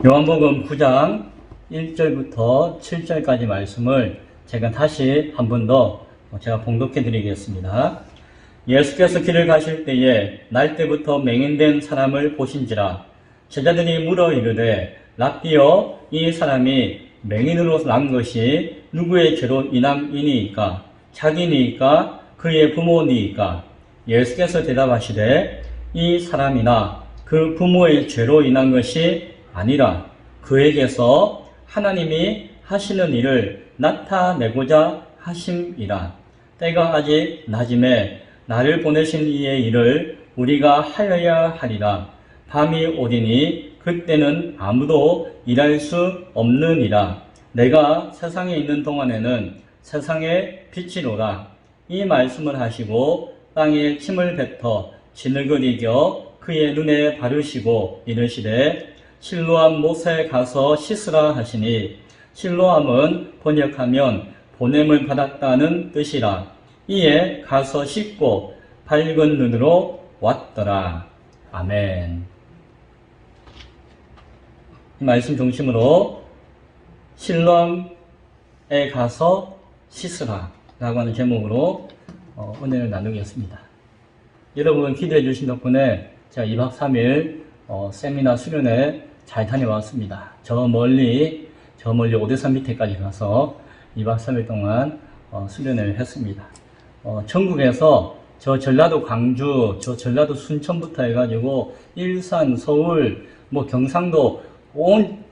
요한복음 9장 1절부터 7절까지 말씀을 제가 다시 한 번 더 제가 봉독해 드리겠습니다. 예수께서 길을 가실 때에 날 때부터 맹인된 사람을 보신지라. 제자들이 물어 이르되 랍비여, 이 사람이 맹인으로 난 것이 누구의 죄로 인함이니이까? 자기니이까 그의 부모니이까? 예수께서 대답하시되 이 사람이나 그 부모의 죄로 인한 것이 아니라 그에게서 하나님이 하시는 일을 나타내고자 하심이라. 때가 아직 낮음에 나를 보내신 이의 일을 우리가 하여야 하리라. 밤이 오리니 그때는 아무도 일할 수 없느니라. 내가 세상에 있는 동안에는 세상의 빛이로라. 이 말씀을 하시고 땅에 침을 뱉어 진흙을 이겨 그의 눈에 바르시고 이르시되 실로암 못에 가서 씻으라 하시니, 실로암은 번역하면 보냄을 받았다는 뜻이라. 이에 가서 씻고 밝은 눈으로 왔더라. 아멘. 이 말씀 중심으로 실로암에 가서 씻으라 라고 하는 제목으로 은혜를 나누겠습니다. 여러분 기도해 주신 덕분에 제가 2박 3일 세미나 수련회 잘 다녀왔습니다. 저 멀리 오대산 밑에까지 가서 2박 3일 동안 수련회를 했습니다. 전국에서 저 전라도 광주, 저 전라도 순천부터 해가지고 일산, 서울, 경상도 한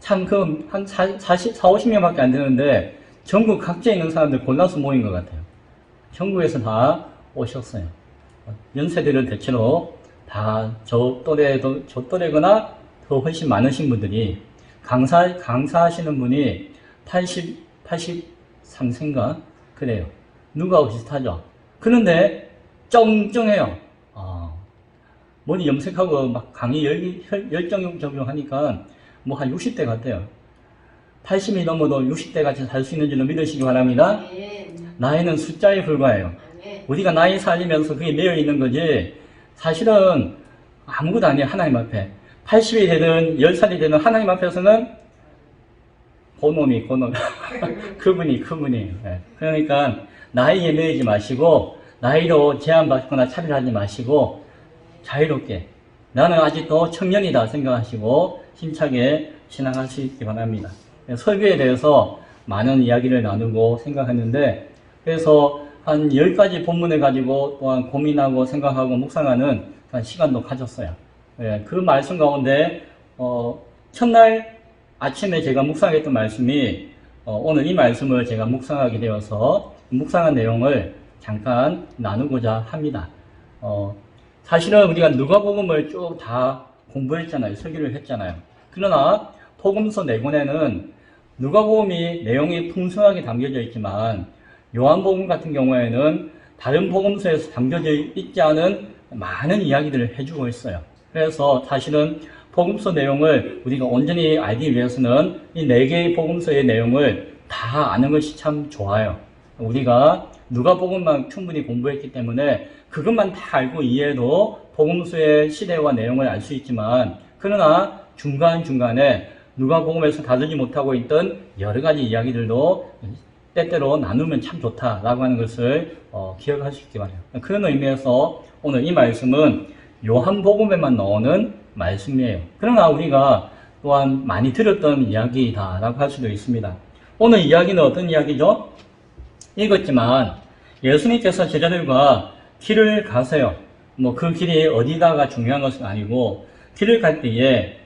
50명밖에 안 되는데 전국 각지에 있는 사람들 골라서 모인 것 같아요. 전국에서 다 오셨어요. 연세대를 대체로 다 저 또래거나 더 훨씬 많으신 분들이 강사하시는 분이 83세인가? 그래요. 누구하고 비슷하죠? 그런데 쩡쩡해요. 머리 염색하고 막 강의 열정적으로 하니까 한 60대 같아요. 80이 넘어도 60대 같이 살 수 있는 줄로 믿으시기 바랍니다. 나이는 숫자에 불과해요. 우리가 나이 살리면서 그게 매여 있는 거지, 사실은 아무것도 아니에요. 하나님 앞에 80이 되든 10살이 되든 하나님 앞에서는 고놈이 그분이에요. 그러니까 나이에 매이지 마시고, 나이로 제한받거나 차별하지 마시고 자유롭게 나는 아직도 청년이다 생각하시고 힘차게 신앙할 수 있기 바랍니다. 설교에 대해서 많은 이야기를 나누고 생각했는데, 그래서 한 10가지 본문을 가지고 또한 고민하고 생각하고 묵상하는 시간도 가졌어요. 그 말씀 가운데 첫날 아침에 제가 묵상했던 말씀이 오늘 이 말씀을 제가 묵상하게 되어서 묵상한 내용을 잠깐 나누고자 합니다. 사실은 우리가 누가복음을 쭉 다 공부했잖아요. 설교를 했잖아요. 그러나 복음서 4권에는 누가복음이 내용이 풍성하게 담겨져 있지만 요한복음 같은 경우에는 다른 복음서에서 담겨져 있지 않은 많은 이야기들을 해주고 있어요. 그래서 사실은 복음서 내용을 우리가 온전히 알기 위해서는 이 4개의 복음서의 내용을 다 아는 것이 참 좋아요. 우리가 누가복음만 충분히 공부했기 때문에 그것만 다 알고 이해해도 복음서의 시대와 내용을 알 수 있지만, 그러나 중간중간에 누가복음에서 다루지 못하고 있던 여러 가지 이야기들도 때때로 나누면 참 좋다라고 하는 것을 기억할 수 있기 바라요. 그런 의미에서 오늘 이 말씀은 요한복음에만 나오는 말씀이에요. 그러나 우리가 또한 많이 들었던 이야기다라고 할 수도 있습니다. 오늘 이야기는 어떤 이야기죠? 읽었지만 예수님께서 제자들과 길을 가세요. 그 길이 어디다가 중요한 것은 아니고, 길을 갈 때에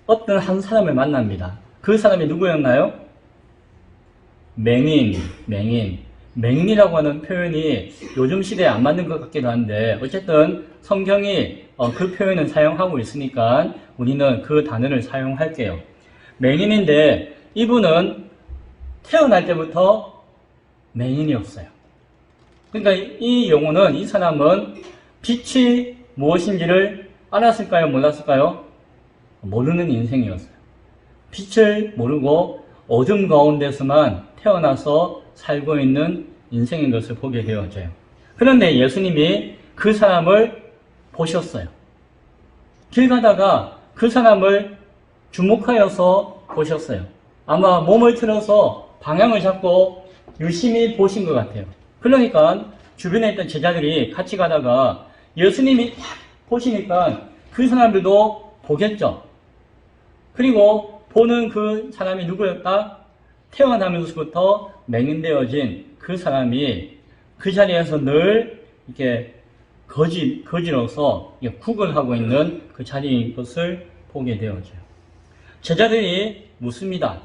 어떤 한 사람을 만납니다. 그 사람이 누구였나요? 맹인이라고 하는 표현이 요즘 시대에 안 맞는 것 같기도 한데, 어쨌든 성경이 그 표현을 사용하고 있으니까 우리는 그 단어를 사용할게요. 맹인인데 이분은 태어날 때부터 맹인이었어요. 그러니까 이 용어는, 이 사람은 빛이 무엇인지를 알았을까요? 몰랐을까요? 모르는 인생이었어요. 빛을 모르고 어둠 가운데서만 태어나서 살고 있는 인생인 것을 보게 되어져요. 그런데 예수님이 그 사람을 보셨어요. 길 가다가 그 사람을 주목하여서 보셨어요. 아마 몸을 틀어서 방향을 잡고 유심히 보신 것 같아요. 그러니까 주변에 있던 제자들이 같이 가다가 예수님이 딱 보시니까 그 사람들도 보겠죠. 그리고 보는 그 사람이 누구였다? 태어나면서부터 맹인되어진 그 사람이 그 자리에서 늘 이렇게 거지로서 국을 하고 있는 그 자리인 것을 보게 되어져요. 제자들이 묻습니다.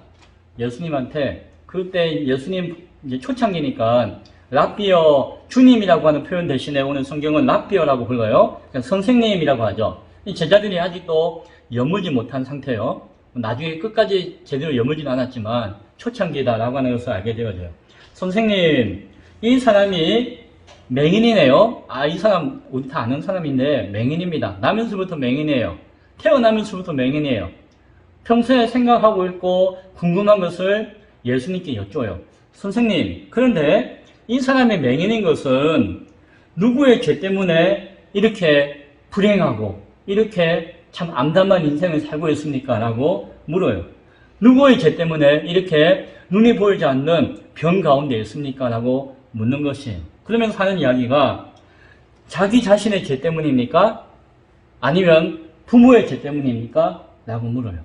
예수님한테. 그때 예수님 이제 초창기니까 랍비어, 주님이라고 하는 표현 대신에 오늘 성경은 랍비어라고 불러요. 그러니까 선생님이라고 하죠. 이 제자들이 아직도 여물지 못한 상태예요. 나중에 끝까지 제대로 여물지는 않았지만 초창기다라고 하는 것을 알게 되어져요. 선생님, 이 사람이 맹인이네요. 아, 이 사람 우리 다 아는 사람인데 맹인입니다. 나면서부터 맹인이에요. 태어나면서부터 맹인이에요. 평소에 생각하고 있고 궁금한 것을 예수님께 여쭤요. 선생님, 그런데 이 사람이 맹인인 것은 누구의 죄 때문에 이렇게 불행하고 이렇게 참 암담한 인생을 살고 있습니까? 라고 물어요. 누구의 죄 때문에 이렇게 눈이 보이지 않는 병 가운데 있습니까? 라고 묻는 것이에요. 그러면서 하는 이야기가 자기 자신의 죄 때문입니까? 아니면 부모의 죄 때문입니까? 라고 물어요.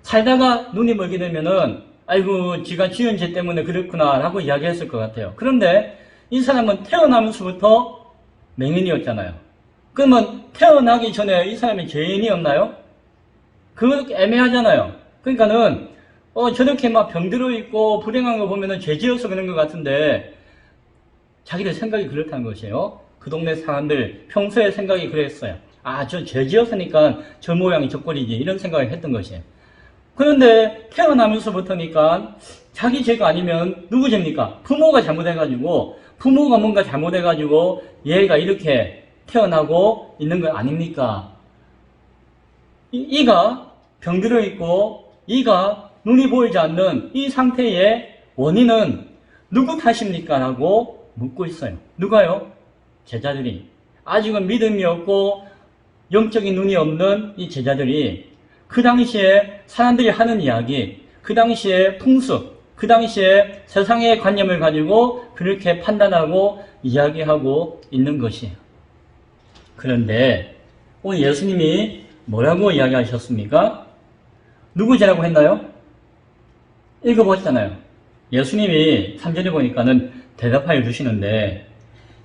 살다가 눈이 멀게 되면은 아이고 지가 지은 죄 때문에 그렇구나 라고 이야기했을 것 같아요. 그런데 이 사람은 태어나면서부터 맹인이었잖아요. 그러면 태어나기 전에 이 사람이 죄인이었나요? 그거 애매하잖아요. 그러니까는 저렇게 막 병들어 있고 불행한 거 보면은 죄지어서 그런 것 같은데 자기들 생각이 그렇다는 것이에요. 그 동네 사람들 평소에 생각이 그랬어요. 아, 저 죄지었으니까 저 모양이 저 꼴이지 이런 생각을 했던 것이에요. 그런데 태어나면서부터니까 자기 죄가 아니면 누구 죄입니까? 부모가 잘못해가지고 부모가 뭔가 잘못해가지고 얘가 이렇게 태어나고 있는 거 아닙니까? 이가 병들어 있고 이가 눈이 보이지 않는 이 상태의 원인은 누구 탓입니까? 라고 묻고 있어요. 누가요? 제자들이. 아직은 믿음이 없고 영적인 눈이 없는 이 제자들이 그 당시에 사람들이 하는 이야기, 그 당시에 풍습, 그 당시에 세상의 관념을 가지고 그렇게 판단하고 이야기하고 있는 것이에요. 그런데 오늘 예수님이 뭐라고 이야기하셨습니까? 누구 죄라고 했나요? 읽어보셨잖아요. 예수님이 3절에 보니까는 대답하여 주시는데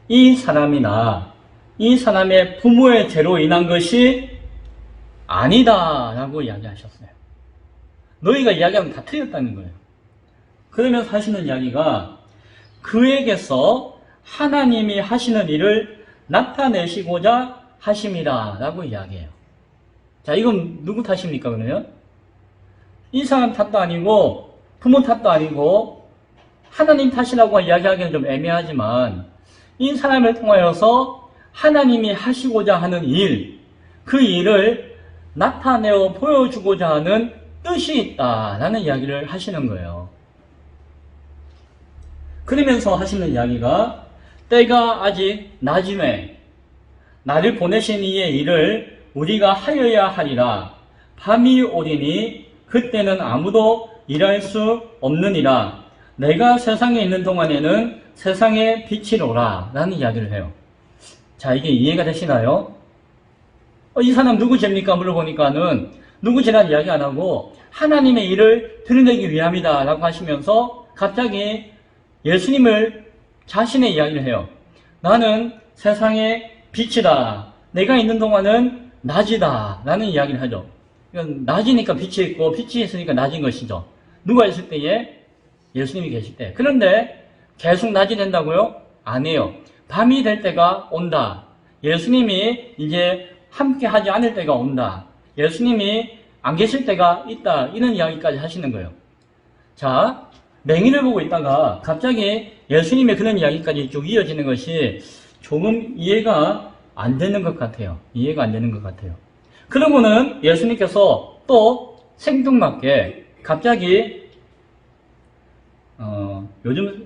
이 사람이나 이 사람의 부모의 죄로 인한 것이 아니다 라고 이야기하셨어요. 너희가 이야기하면 다 틀렸다는 거예요. 그러면서 하시는 이야기가 그에게서 하나님이 하시는 일을 나타내시고자 하심이라 라고 이야기해요. 자, 이건 누구 탓입니까 그러면? 이 사람 탓도 아니고 부모 탓도 아니고 하나님 탓이라고 이야기하기는 좀 애매하지만 이 사람을 통하여서 하나님이 하시고자 하는 일, 그 일을 나타내어 보여주고자 하는 뜻이 있다라는 이야기를 하시는 거예요. 그러면서 하시는 이야기가 때가 아직 낮음에 나를 보내신 이의 일을 우리가 하여야 하리라. 밤이 오리니 그때는 아무도 일할 수 없느니라. 내가 세상에 있는 동안에는 세상의 빛이로라 라는 이야기를 해요. 자, 이게 이해가 되시나요? 이 사람 누구 죄입니까? 물어보니까는 누구 죄라는 이야기 안 하고 하나님의 일을 드러내기 위함이다 라고 하시면서 갑자기 예수님을 자신의 이야기를 해요. 나는 세상의 빛이다. 내가 있는 동안은 낮이다 라는 이야기를 하죠. 낮이니까 빛이 있고 빛이 있으니까 낮인 것이죠. 누가 있을 때에? 예수님이 계실 때. 그런데 계속 낮이 된다고요? 아니에요. 밤이 될 때가 온다. 예수님이 이제 함께 하지 않을 때가 온다. 예수님이 안 계실 때가 있다. 이런 이야기까지 하시는 거예요. 자, 맹인을 보고 있다가 갑자기 예수님의 그런 이야기까지 쭉 이어지는 것이 조금 이해가 안 되는 것 같아요. 이해가 안 되는 것 같아요. 그러고는 예수님께서 또 생뚱맞게 갑자기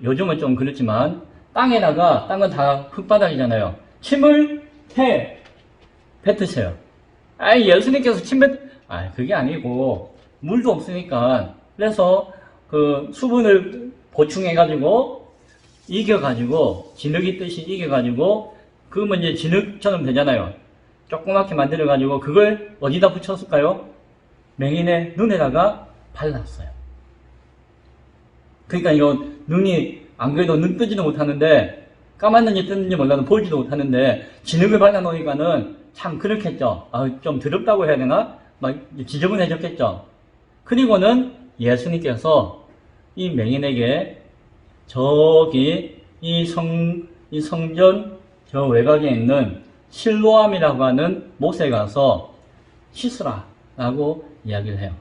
요즘은 좀 그렇지만 땅은 다 흙바닥이잖아요. 침을 뱉으세요. 예수님께서 그게 아니고 물도 없으니까 그래서 그 수분을 보충해가지고 이겨가지고 진흙이 뜻이 이겨가지고 그러면 이제 진흙처럼 되잖아요. 조그맣게 만들어가지고 그걸 어디다 붙였을까요? 맹인의 눈에다가 발랐어요. 그러니까 이거 눈이 안 그래도 눈 뜨지도 못하는데 까만 눈이 뜨는지 몰라도 보지도 못하는데 진흙을 발라놓으니까는 참 그렇겠죠. 좀 더럽다고 해야 되나? 막 지저분해졌겠죠. 그리고는 예수님께서 이 맹인에게 저기 이 성전 저 외곽에 있는 실로암이라고 하는 못에 가서 씻으라 라고 이야기를 해요.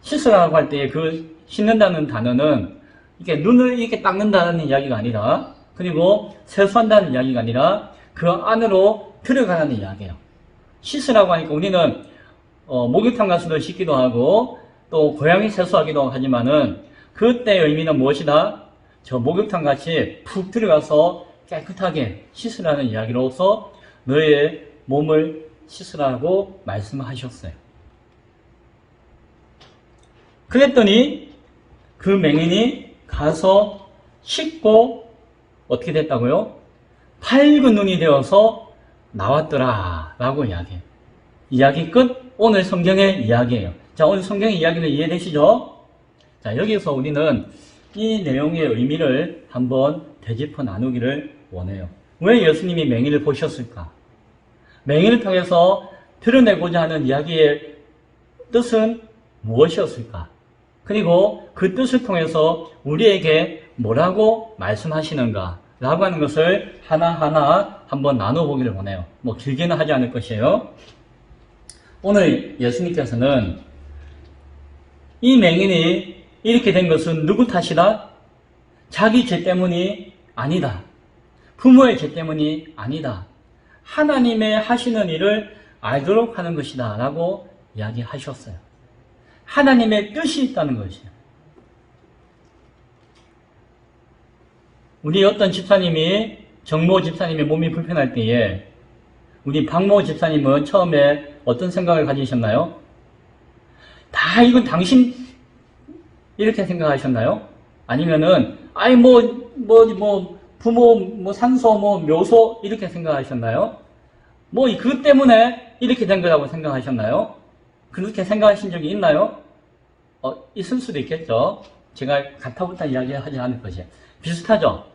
씻으라고 할 때 그 씻는다는 단어는 이렇게 눈을 이렇게 닦는다는 이야기가 아니라 그리고 세수한다는 이야기가 아니라 그 안으로 들어가라는 이야기예요. 씻으라고 하니까 우리는 목욕탕 가서도 씻기도 하고 또 고양이 세수하기도 하지만은 그때의 의미는 무엇이다? 저 목욕탕 같이 푹 들어가서 깨끗하게 씻으라는 이야기로서 너의 몸을 씻으라고 말씀하셨어요. 그랬더니 그 맹인이 가서 씻고 어떻게 됐다고요? 밝은 눈이 되어서 나왔더라 라고 이야기해요. 이야기 끝. 오늘 성경의 이야기예요. 자, 오늘 성경의 이야기는 이해되시죠? 자, 여기서 우리는 이 내용의 의미를 한번 되짚어 나누기를 원해요. 왜 예수님이 맹인을 보셨을까? 맹인을 통해서 드러내고자 하는 이야기의 뜻은 무엇이었을까? 그리고 그 뜻을 통해서 우리에게 뭐라고 말씀하시는가? 라고 하는 것을 하나하나 한번 나눠보기를 원해요. 뭐 길게는 하지 않을 것이에요. 오늘 예수님께서는 이 맹인이 이렇게 된 것은 누구 탓이다? 자기 죄 때문이 아니다. 부모의 죄 때문이 아니다. 하나님의 하시는 일을 알도록 하는 것이다 라고 이야기하셨어요. 하나님의 뜻이 있다는 것이에요. 우리 어떤 집사님이 정모 집사님의 몸이 불편할 때에 우리 박모 집사님은 처음에 어떤 생각을 가지셨나요? 다 이건 당신 이렇게 생각하셨나요? 아니면은 부모 산소 묘소 이렇게 생각하셨나요? 그것 때문에 이렇게 된 거라고 생각하셨나요? 그렇게 생각하신 적이 있나요? 있을 수도 있겠죠. 제가 가타부타 이야기하지 않을 것이에요. 비슷하죠?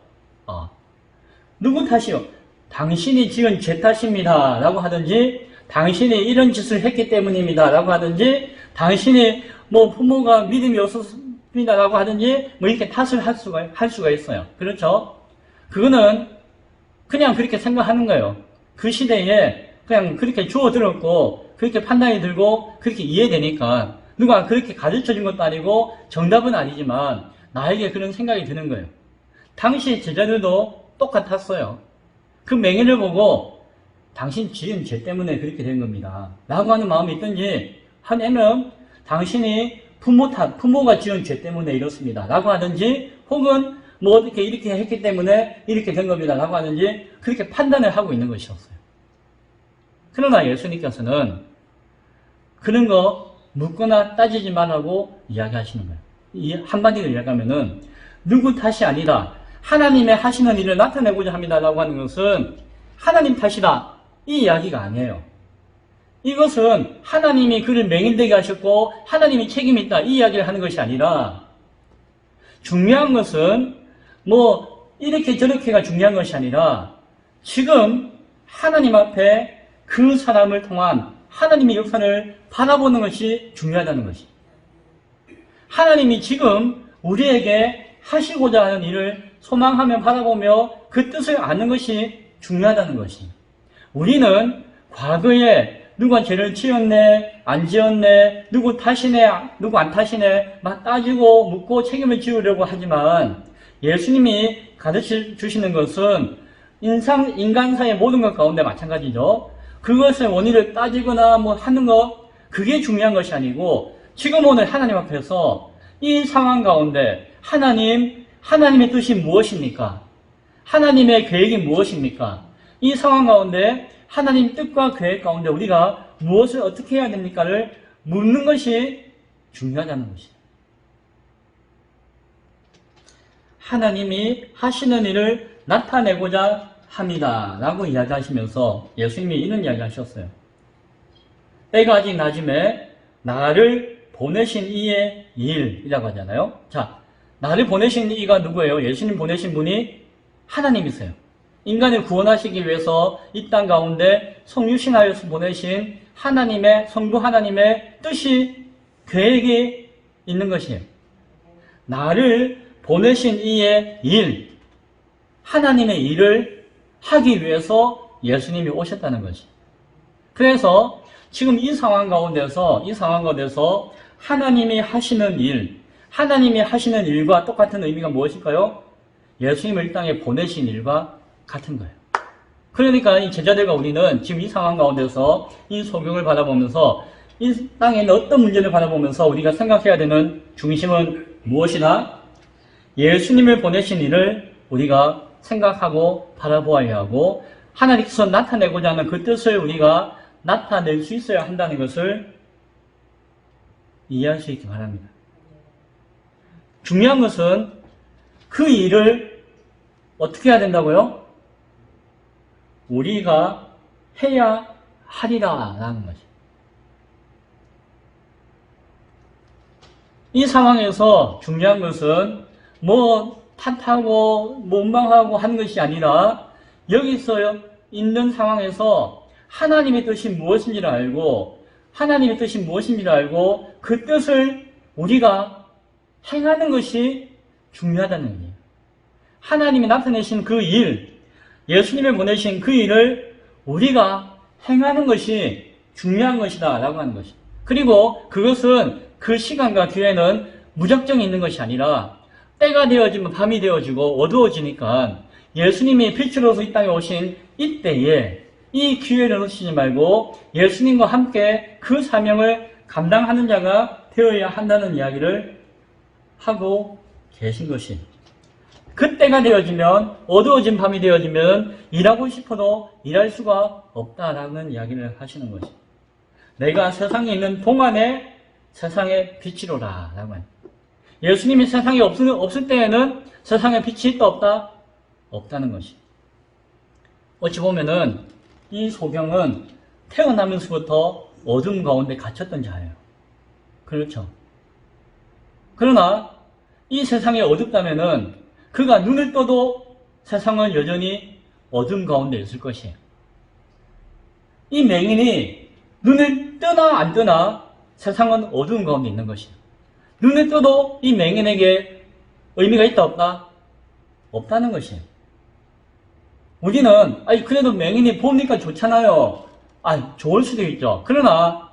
누구 탓이요? 당신이 지은 죄 탓입니다 라고 하든지 당신이 이런 짓을 했기 때문입니다 라고 하든지 당신이 부모가 믿음이 없었습니다 라고 하든지 이렇게 탓을 할 수가 있어요. 그렇죠? 그거는 그냥 그렇게 생각하는 거예요. 그 시대에 그냥 그렇게 주워 들었고 그렇게 판단이 들고 그렇게 이해되니까 누가 그렇게 가르쳐 준 것도 아니고 정답은 아니지만 나에게 그런 생각이 드는 거예요. 당시 제자들도 똑같았어요. 그 맹인을 보고 당신 지은 죄 때문에 그렇게 된 겁니다 라고 하는 마음이 있든지 아니면 당신이 부모가 지은 죄 때문에 이렇습니다 라고 하든지 혹은 어떻게 이렇게 했기 때문에 이렇게 된 겁니다 라고 하든지 그렇게 판단을 하고 있는 것이었어요. 그러나 예수님께서는 그런 거 묻거나 따지지 말라고 이야기하시는 거예요. 이 한마디로 이야기하면은 누구 탓이 아니라 하나님의 하시는 일을 나타내고자 합니다 라고 하는 것은 하나님 탓이다 이 이야기가 아니에요. 이것은 하나님이 그를 맹인되게 하셨고 하나님이 책임이 있다 이 이야기를 하는 것이 아니라 중요한 것은 이렇게 저렇게가 중요한 것이 아니라 지금 하나님 앞에 그 사람을 통한 하나님의 역사를 바라보는 것이 중요하다는 것이. 하나님이 지금 우리에게 하시고자 하는 일을 소망하며 바라보며 그 뜻을 아는 것이 중요하다는 것이. 우리는 과거에 누가 죄를 지었네, 안 지었네, 누구 탓이네, 누구 안 탓이네, 막 따지고 묻고 책임을 지우려고 하지만 예수님이 가르쳐 주시는 것은 인간사의 모든 것 가운데 마찬가지죠. 그것의 원인을 따지거나 하는 것, 그게 중요한 것이 아니고 지금 오늘 하나님 앞에서 이 상황 가운데 하나님의 뜻이 무엇입니까? 하나님의 계획이 무엇입니까? 이 상황 가운데 하나님 뜻과 계획 가운데 우리가 무엇을 어떻게 해야 됩니까를 묻는 것이 중요하다는 것이에요. 하나님이 하시는 일을 나타내고자 합니다. 라고 이야기하시면서 예수님이 이런 이야기 하셨어요. 때가 아직 낮음에 나를 보내신 이의 일이라고 하잖아요. 자, 나를 보내신 이가 누구예요? 예수님 보내신 분이 하나님이세요. 인간을 구원하시기 위해서 이 땅 가운데 성육신하여서 보내신 하나님의, 성부 하나님의 뜻이, 계획이 있는 것이에요. 나를 보내신 이의 일, 하나님의 일을 하기 위해서 예수님이 오셨다는 것이. 그래서 지금 이 상황 가운데서 하나님이 하시는 일, 하나님이 하시는 일과 똑같은 의미가 무엇일까요? 예수님을 이 땅에 보내신 일과 같은 거예요. 그러니까 이 제자들과 우리는 지금 이 상황 가운데서 이 소경을 바라보면서 이 땅에 있는 어떤 문제를 바라보면서 우리가 생각해야 되는 중심은 무엇이나 예수님을 보내신 일을 우리가 생각하고 바라보아야 하고 하나님께서 나타내고자 하는 그 뜻을 우리가 나타낼 수 있어야 한다는 것을 이해할 수 있기 바랍니다. 중요한 것은 그 일을 어떻게 해야 된다고요? 우리가 해야 하리라 라는 것이. 이 상황에서 중요한 것은 뭐 탓하고 원망하고 하는 것이 아니라 여기서 있는 상황에서 하나님의 뜻이 무엇인지를 알고 하나님의 뜻이 무엇인지를 알고 그 뜻을 우리가 행하는 것이 중요하다는 얘기예요. 하나님이 나타내신 그 일, 예수님을 보내신 그 일을 우리가 행하는 것이 중요한 것이다 라고 하는 것이. 그리고 그것은 그 시간과 기회는 무작정 있는 것이 아니라 때가 되어지면 밤이 되어지고 어두워지니까 예수님이 빛으로서 이 땅에 오신 이때에 이 기회를 놓치지 말고 예수님과 함께 그 사명을 감당하는 자가 되어야 한다는 이야기를 하고 계신 것이. 그때가 되어지면 어두워진 밤이 되어지면 일하고 싶어도 일할 수가 없다라는 이야기를 하시는 것이. 내가 세상에 있는 동안에 세상의 빛이로라 라고 합니다. 예수님이 세상에 없을 때에는 세상에 빛이 있다 없다? 없다는 것이. 어찌 보면은 이 소경은 태어나면서부터 어둠 가운데 갇혔던 자예요. 그렇죠. 그러나 이 세상이 어둡다면은 그가 눈을 떠도 세상은 여전히 어둠 가운데 있을 것이에요. 이 맹인이 눈을 뜨나 안 뜨나 세상은 어두운 가운데 있는 것이에요. 눈을 떠도 이 맹인에게 의미가 있다 없다? 없다는 것이에요. 우리는 그래도 맹인이 보니까 좋잖아요. 좋을 수도 있죠. 그러나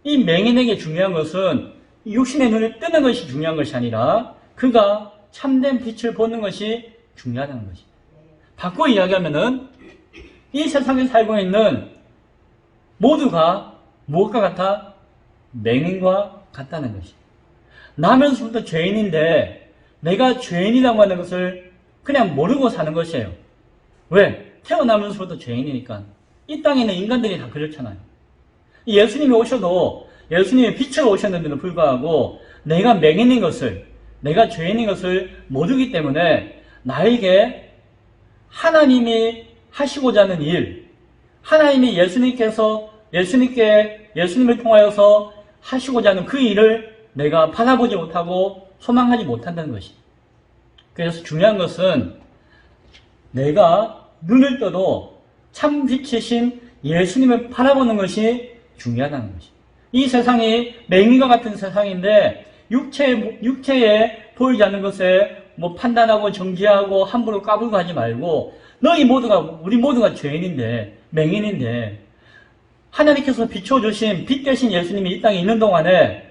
이 맹인에게 중요한 것은 육신의 눈을 뜨는 것이 중요한 것이 아니라 그가 참된 빛을 보는 것이 중요하다는 것이에요. 바꿔 이야기하면은 이 세상에 살고 있는 모두가 무엇과 같아? 맹인과 같다는 것이에요. 나면서부터 죄인인데 내가 죄인이라고 하는 것을 그냥 모르고 사는 것이에요. 왜? 태어나면서부터 죄인이니까. 이 땅에 있는 인간들이 다 그렇잖아요. 예수님이 오셔도 예수님이 빛으로 오셨는데도 불구하고 내가 맹인인 것을, 내가 죄인인 것을 모르기 때문에 나에게 하나님이 하시고자 하는 일, 하나님이 예수님을 통하여서 하시고자 하는 그 일을 내가 바라보지 못하고 소망하지 못한다는 것이. 그래서 중요한 것은 내가 눈을 떠도 참 빛이신 예수님을 바라보는 것이 중요하다는 것이. 이 세상이 맹인과 같은 세상인데 육체에 보이지 않는 것에 판단하고 정죄하고 함부로 까불고 하지 말고 우리 모두가 죄인인데 맹인인데 하나님께서 비춰주신 빛 대신 예수님이 이 땅에 있는 동안에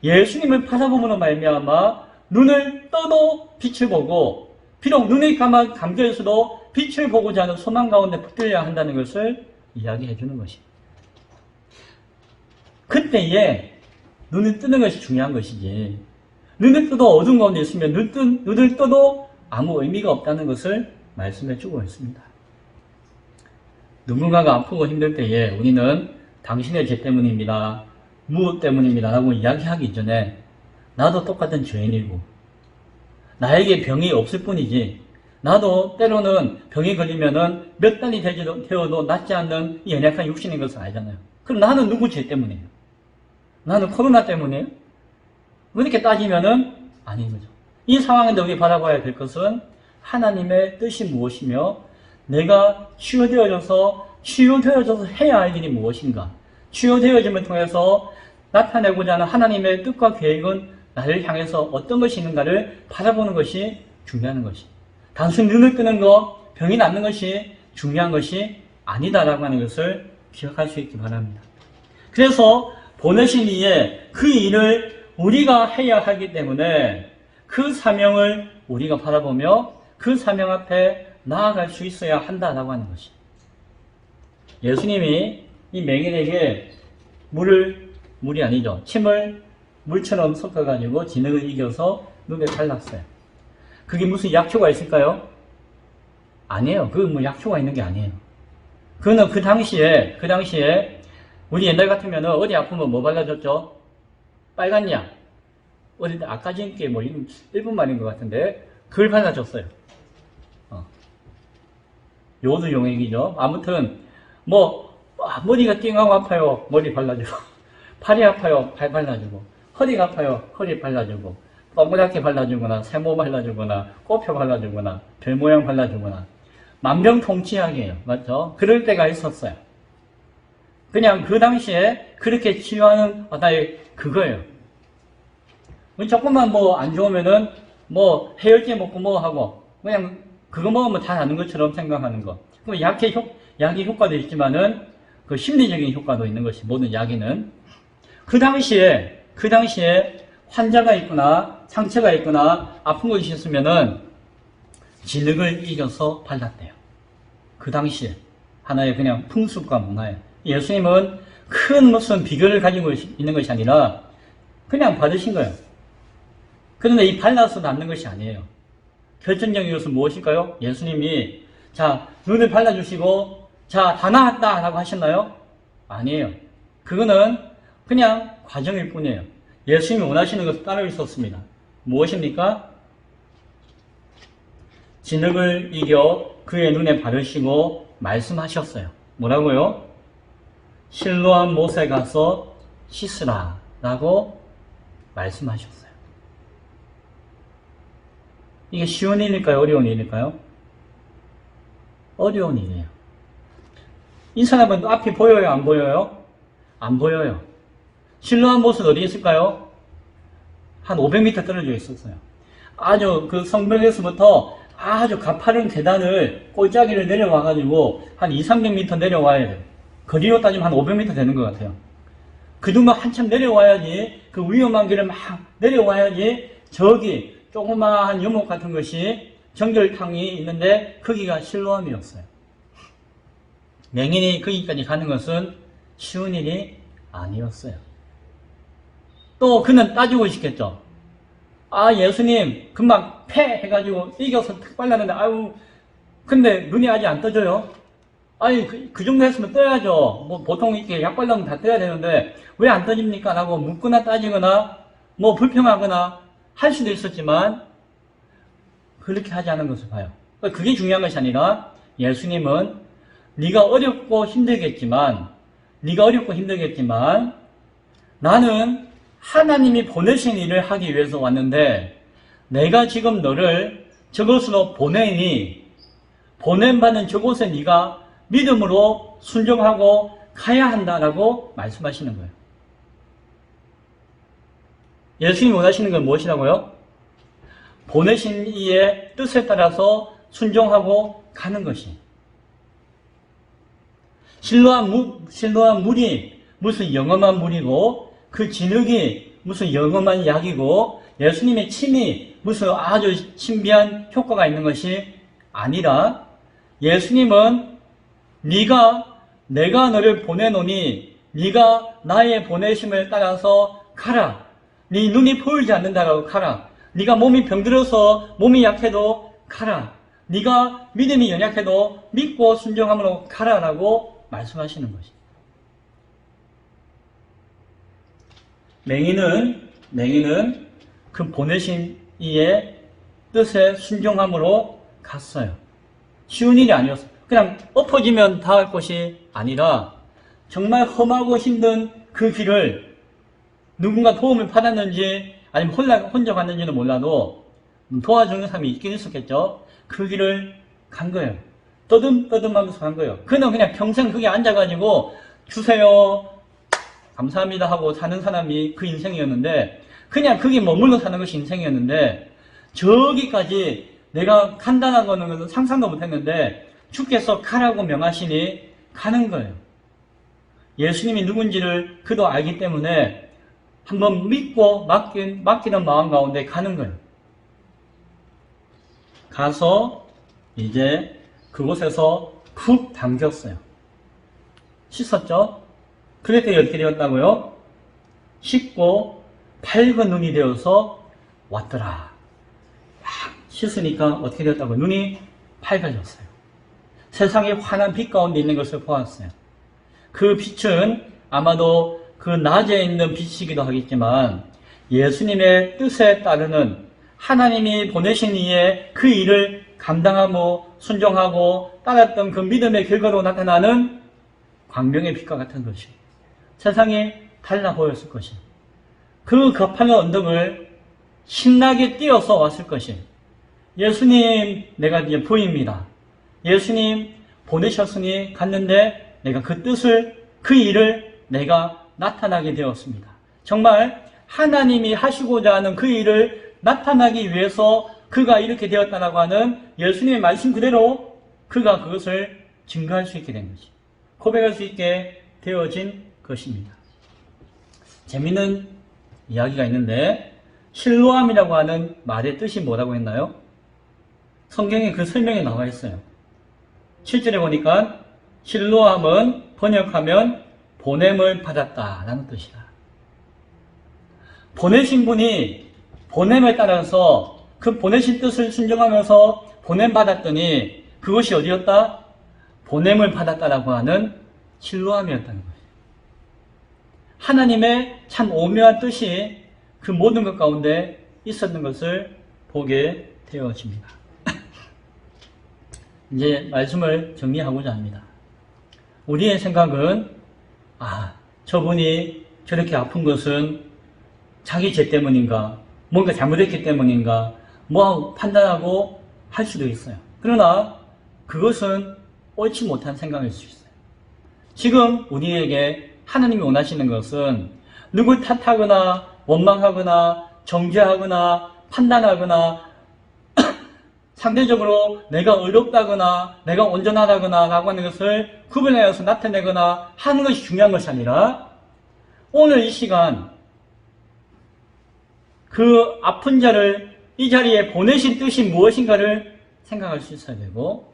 예수님을 바라봄으로 말미암아 눈을 떠도 빛을 보고 비록 눈이 감겨 있어도 빛을 보고자 하는 소망 가운데 붙들려야 한다는 것을 이야기해 주는 것이. 그때에 눈을 뜨는 것이 중요한 것이지 눈을 떠도 어두운 가운데 있으면 눈을 떠도 아무 의미가 없다는 것을 말씀해 주고 있습니다. 누군가가 아프고 힘들 때에 우리는 당신의 죄 때문입니다. 무엇 때문입니다 라고 이야기하기 전에 나도 똑같은 죄인이고 나에게 병이 없을 뿐이지 나도 때로는 병이 걸리면은 몇 달이 되어도 낫지 않는 이 연약한 육신인 것을 알잖아요. 그럼 나는 누구 죄 때문이에요? 나는 코로나 때문이에요? 그렇게 따지면은 아닌 거죠. 이 상황에서 우리 바라봐야 될 것은 하나님의 뜻이 무엇이며 내가 치유되어져서 해야 할 일이 무엇인가? 치유되어짐을 통해서 나타내고자 하는 하나님의 뜻과 계획은 나를 향해서 어떤 것이 있는가를 바라보는 것이 중요한 것이. 단순히 눈을 뜨는 것, 병이 낫는 것이 중요한 것이 아니다라고 하는 것을 기억할 수 있기 바랍니다. 그래서 보내신 이에 그 일을 우리가 해야 하기 때문에 그 사명을 우리가 바라보며 그 사명 앞에 나아갈 수 있어야 한다라고 하는 것이. 예수님이 이 맹인에게 물이 아니죠. 침을 물처럼 섞어가지고 진흙을 이겨서 눈에 발랐어요. 그게 무슨 약효가 있을까요? 아니에요. 그건 뭐 약효가 있는 게 아니에요. 그거는 그 당시에 우리 옛날 같으면 어디 아프면 뭐 발라줬죠? 빨간 약. 어디 아까진께 뭐 일본 말인 것 같은데 그걸 발라줬어요. 요도 용액이죠. 아무튼 뭐 머리가 띵하고 아파요. 머리 발라주고 팔이 아파요. 팔 발라주고 허리가 아파요. 허리 발라주고 동그랗게 발라주거나 세모 발라주거나 꽃표 발라주거나 별 모양 발라주거나 만병통치약이에요. 맞죠? 그럴 때가 있었어요. 그냥 그 당시에 그렇게 치유하는 하나의 그거예요. 조금만 뭐 안 좋으면은 뭐 해열제 먹고 뭐 하고 그냥 그거 먹으면 다 나는 것처럼 생각하는 거. 그럼 약의 효과도 있지만은 그 심리적인 효과도 있는 것이 모든 약에는 그 당시에 환자가 있거나 상처가 있거나 아픈 것이 있으면은 진흙을 이겨서 발랐대요. 그 당시에 하나의 그냥 풍습과 문화예요. 예수님은 큰 무슨 비결을 가지고 있는 것이 아니라 그냥 받으신 거예요. 그런데 이 발라서 낫는 것이 아니에요. 결정적인 것은 무엇일까요? 예수님이 자 눈을 발라주시고 자 다 나았다 라고 하셨나요? 아니에요. 그거는 그냥 과정일 뿐이에요. 예수님이 원하시는 것은 따로 있었습니다. 무엇입니까? 진흙을 이겨 그의 눈에 바르시고 말씀하셨어요. 뭐라고요? 실로암 못에 가서 씻으라 라고 말씀하셨어요. 이게 쉬운 일일까요? 어려운 일일까요? 어려운 일이에요. 이 사람은 앞이 보여요? 안 보여요? 안 보여요. 실로암 못은 어디 있을까요? 한 500m 떨어져 있었어요. 아주 그 성벽에서부터 아주 가파른 계단을 꼴짜기를 내려와가지고 한 200~300m 내려와야 돼요. 거리로 따지면 한 500m 되는 것 같아요. 그동안 한참 내려와야지 그 위험한 길을 막 내려와야지 저기 조그마한 유목 같은 것이 정결탕이 있는데 거기가 실로암이었어요. 맹인이 거기까지 가는 것은 쉬운 일이 아니었어요. 또 그는 따지고 싶겠죠. 아 예수님 금방 패 해가지고 이겨서 탁 발랐는데 아유 근데 눈이 아직 안 떠져요. 아니 그 정도 했으면 떠야죠. 뭐 보통 이렇게 약 발라면 다 떠야 되는데 왜 안 떠집니까? 라고 묻거나 따지거나 뭐 불평하거나 할 수도 있었지만 그렇게 하지 않은 것을 봐요. 그게 중요한 것이 아니라 예수님은 네가 어렵고 힘들겠지만 나는 하나님이 보내신 일을 하기 위해서 왔는데 내가 지금 너를 저곳으로 보내니 보냄받은 저곳에 네가 믿음으로 순종하고 가야 한다라고 말씀하시는 거예요. 예수님이 원하시는 건 무엇이라고요? 보내신 이의 뜻에 따라서 순종하고 가는 것이. 실로암 물이 무슨 영험한 물이고 그 진흙이 무슨 영험한 약이고 예수님의 침이 무슨 아주 신비한 효과가 있는 것이 아니라 예수님은 내가 너를 보내노니 네가 나의 보내심을 따라서 가라. 네 눈이 보이지 않는다라고 가라. 네가 몸이 병들어서 몸이 약해도 가라. 네가 믿음이 연약해도 믿고 순종함으로 가라라고 말씀하시는 것입니다. 맹인은 그 보내신 이의 뜻에 순종함으로 갔어요. 쉬운 일이 아니었어요. 그냥 엎어지면 닿을 곳이 아니라 정말 험하고 힘든 그 길을 누군가 도움을 받았는지 아니면 혼자 갔는지는 몰라도 도와주는 사람이 있긴 있었겠죠. 그 길을 간 거예요. 떠듬하면서 간 거예요. 그는 그냥 평생 거기 앉아가지고 주세요 감사합니다 하고 사는 사람이 그 인생이었는데, 그냥 거기 머물러 사는 것이 인생이었는데, 저기까지 내가 간다는 거는 상상도 못했는데 주께서 가라고 명하시니 가는 거예요. 예수님이 누군지를 그도 알기 때문에 한번 믿고 맡기는 마음 가운데 가는 거예요. 가서 이제 그곳에서 푹 담겼어요. 씻었죠? 그랬더니 어떻게 되었다고요? 씻고 밝은 눈이 되어서 왔더라. 씻으니까 어떻게 되었다고요? 눈이 밝아졌어요. 세상에 환한 빛 가운데 있는 것을 보았어요. 그 빛은 아마도 그 낮에 있는 빛이기도 하겠지만 예수님의 뜻에 따르는 하나님이 보내신 이의 그 일을 감당하고 순종하고 따랐던 그 믿음의 결과로 나타나는 광명의 빛과 같은 것이 세상에 달라 보였을 것이, 그 거파는 언덕을 신나게 뛰어서 왔을 것이, 예수님 내가 이제 보입니다. 예수님 보내셨으니 갔는데 내가 그 뜻을, 그 일을 내가 나타나게 되었습니다. 정말 하나님이 하시고자 하는 그 일을 나타나기 위해서 그가 이렇게 되었다라고 하는 예수님의 말씀 그대로 그가 그것을 증거할 수 있게 된 것이, 고백할 수 있게 되어진 것입니다. 재미있는 이야기가 있는데, 실로암이라고 하는 말의 뜻이 뭐라고 했나요? 성경에 그 설명이 나와 있어요. 7절에 보니까 실로암은 번역하면 보냄을 받았다라는 뜻이다. 보내신 분이 보냄에 따라서 그 보내신 뜻을 순종하면서 보냄 받았더니 그것이 어디였다? 보냄을 받았다라고 하는 실로암이었다는 거예요. 하나님의 참 오묘한 뜻이 그 모든 것 가운데 있었는 것을 보게 되어집니다. 이제 말씀을 정리하고자 합니다. 우리의 생각은 저분이 저렇게 아픈 것은 자기 죄 때문인가, 뭔가 잘못했기 때문인가, 판단하고 할 수도 있어요. 그러나 그것은 옳지 못한 생각일 수 있어요. 지금 우리에게 하나님이 원하시는 것은 누굴 탓하거나 원망하거나 정죄하거나 판단하거나 상대적으로 내가 의롭다거나 내가 온전하다거나 라고 하는 것을 구분하여서 나타내거나 하는 것이 중요한 것이 아니라, 오늘 이 시간 그 아픈 자를 이 자리에 보내신 뜻이 무엇인가를 생각할 수 있어야 되고,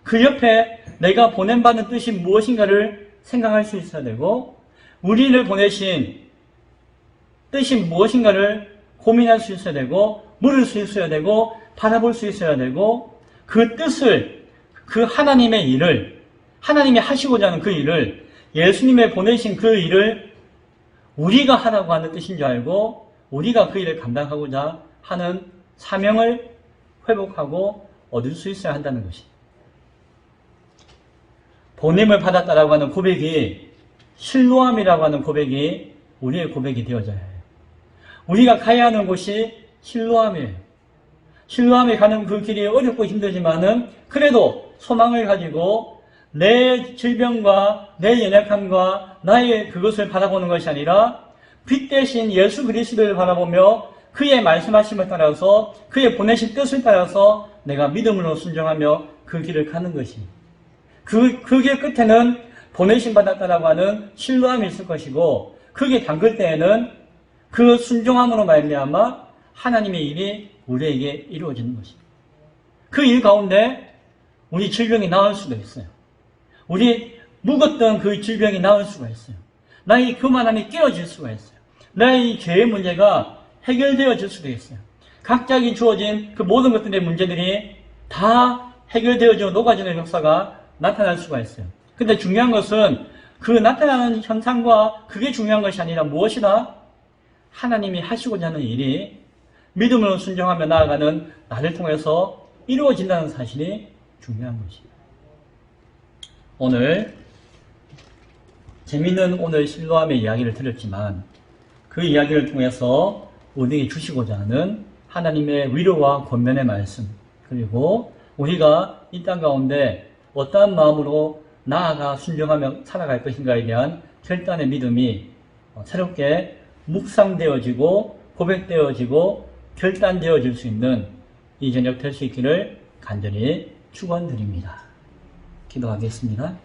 그 옆에 내가 보냄받은 뜻이 무엇인가를 생각할 수 있어야 되고, 우리를 보내신 뜻이 무엇인가를 고민할 수 있어야 되고, 물을 수 있어야 되고, 바라볼 수 있어야 되고, 그 뜻을, 그 하나님의 일을, 하나님이 하시고자 하는 그 일을, 예수님의 보내신 그 일을 우리가 하라고 하는 뜻인 줄 알고 우리가 그 일을 감당하고자 하는 사명을 회복하고 얻을 수 있어야 한다는 것이, 보냄을 받았다라고 하는 고백이, 실로암이라고 하는 고백이 우리의 고백이 되어져야 해요. 우리가 가야 하는 곳이 실로암이에요. 실로암에 가는 그 길이 어렵고 힘들지만은 그래도 소망을 가지고 내 질병과 내 연약함과 나의 그것을 바라보는 것이 아니라 빛 대신 예수 그리스도를 바라보며 그의 말씀하심을 따라서 그의 보내신 뜻을 따라서 내가 믿음으로 순종하며 그 길을 가는 것이, 그 길 끝에는 보내심 받았다라고 하는 실로함이 있을 것이고, 그게 담글 때에는 그 순종함으로 말미암아 하나님의 일이 우리에게 이루어지는 것입니다. 그 일 가운데 우리 질병이 나을 수도 있어요. 우리 묵었던 그 질병이 나을 수가 있어요. 나의 교만함이 깨어질 수가 있어요. 나의 죄의 문제가 해결되어질 수도 있어요. 각자에게 주어진 그 모든 것들의 문제들이 다 해결되어지고 녹아지는 역사가 나타날 수가 있어요. 근데 중요한 것은 그 나타나는 현상과 그게 중요한 것이 아니라 무엇이다? 하나님이 하시고자 하는 일이 믿음으로 순종하며 나아가는 나를 통해서 이루어진다는 사실이 중요한 것입니다. 오늘 재미있는 오늘 실로암의 이야기를 들었지만 그 이야기를 통해서 우리에게 주시고자 하는 하나님의 위로와 권면의 말씀, 그리고 우리가 이 땅 가운데 어떠한 마음으로 나아가 순종하며 살아갈 것인가에 대한 결단의 믿음이 새롭게 묵상되어지고 고백되어지고 결단되어질 수 있는 이 저녁 될 수 있기를 간절히 축원드립니다. 기도하겠습니다.